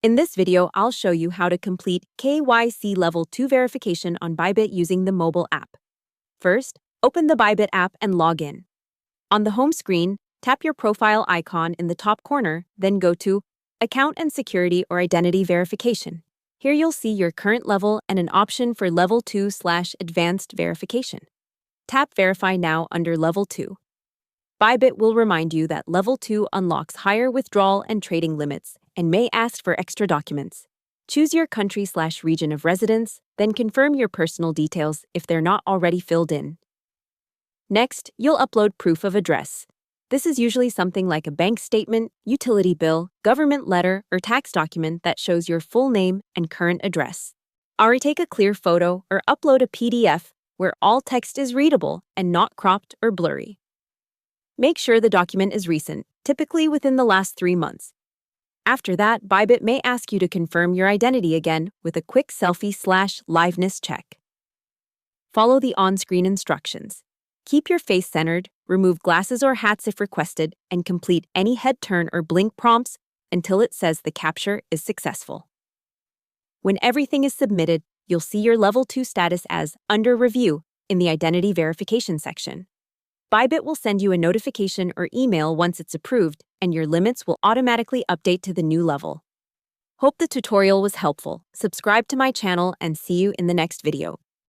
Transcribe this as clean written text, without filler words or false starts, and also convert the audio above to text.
In this video, I'll show you how to complete KYC Level 2 verification on Bybit using the mobile app. First, open the Bybit app and log in. On the home screen, tap your profile icon in the top corner, then go to Account and Security or Identity Verification. Here you'll see your current level and an option for Level 2/Advanced Verification. Tap Verify Now under Level 2. Bybit will remind you that Level 2 unlocks higher withdrawal and trading limits and may ask for extra documents. Choose your country/region of residence, then confirm your personal details if they're not already filled in. Next, you'll upload proof of address. This is usually something like a bank statement, utility bill, government letter, or tax document that shows your full name and current address. Or take a clear photo or upload a PDF where all text is readable and not cropped or blurry. Make sure the document is recent, typically within the last 3 months. After that, Bybit may ask you to confirm your identity again with a quick selfie/liveness check. Follow the on-screen instructions. Keep your face centered, remove glasses or hats if requested, and complete any head turn or blink prompts until it says the capture is successful. When everything is submitted, you'll see your Level 2 status as Under Review in the Identity Verification section. Bybit will send you a notification or email once it's approved, and your limits will automatically update to the new level. Hope the tutorial was helpful. Subscribe to my channel and see you in the next video.